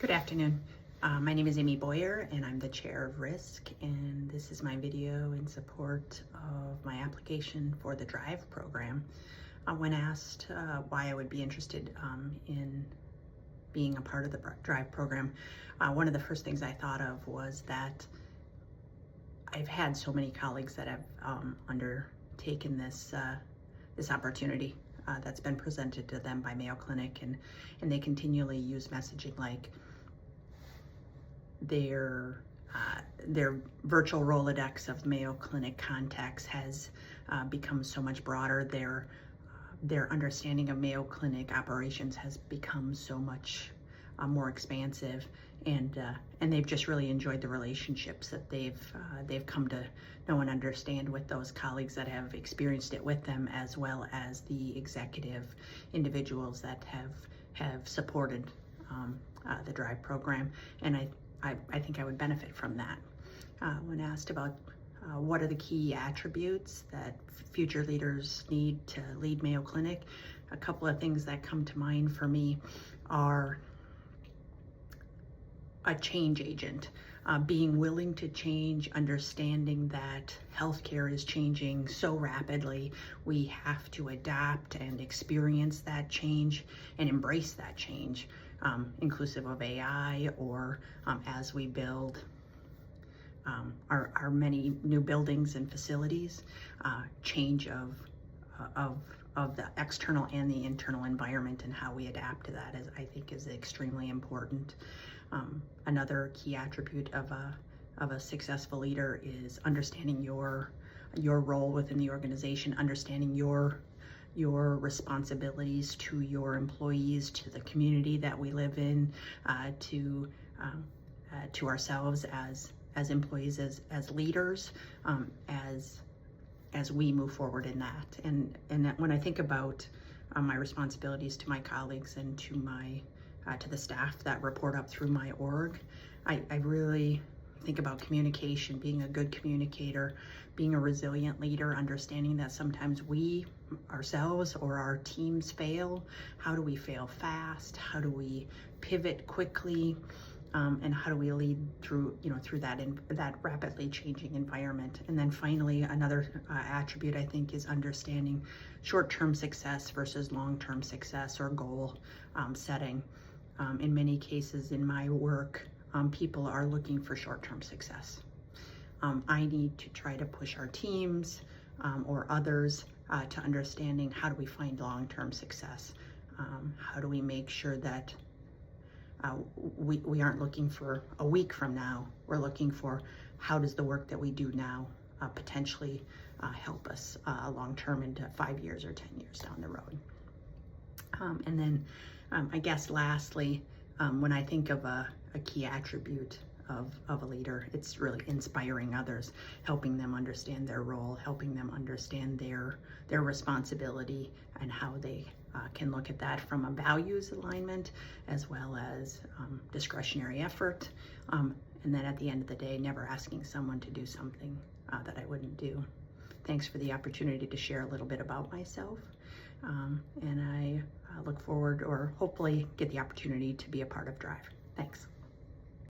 Good afternoon. My name is Amy Boyer and I'm the chair of RISC, and this is my video in support of my application for the DRIVE program. When asked why I would be interested in being a part of the DRIVE program, one of the first things I thought of was that I've had so many colleagues that have undertaken this opportunity that's been presented to them by Mayo Clinic, and they continually use messaging like their virtual Rolodex of Mayo Clinic contacts has become so much broader. Their understanding of Mayo Clinic operations has become so much more expansive, and they've just really enjoyed the relationships that they've come to know and understand with those colleagues that have experienced it with them, as well as the executive individuals that have supported the DRIVE program. And I think I would benefit from that. When asked about what are the key attributes that future leaders need to lead Mayo Clinic, a couple of things that come to mind for me are a change agent, being willing to change, understanding that healthcare is changing so rapidly. We have to adapt and experience that change and embrace that change, inclusive of AI, or as we build our many new buildings and facilities, change of the external and the internal environment, and how we adapt to that I think is extremely important. Another key attribute of a successful leader is understanding your role within the organization, understanding your responsibilities to your employees, to the community that we live in, to ourselves as employees, as leaders, as we move forward in that. And that when I think about my responsibilities to my colleagues and to the staff that report up through my org, I really think about communication, being a good communicator, being a resilient leader, understanding that sometimes we ourselves or our teams fail. How do we fail fast? How do we pivot quickly? And how do we lead through that rapidly changing environment? And then finally, another attribute I think is understanding short-term success versus long-term success or goal setting. In many cases in my work, people are looking for short-term success. I need to try to push our teams or others to understanding how do we find long-term success? How do we make sure that we aren't looking for a week from now? We're looking for how does the work that we do now potentially help us long-term into 5 years or 10 years down the road. And then I guess lastly, when I think of a key attribute of a leader, it's really inspiring others, helping them understand their role, helping them understand their responsibility, and how they can look at that from a values alignment as well as discretionary effort. And then at the end of the day, never asking someone to do something that I wouldn't do. Thanks for the opportunity to share a little bit about myself. And I look forward, or hopefully get the opportunity to be a part of DRIVE. Thanks.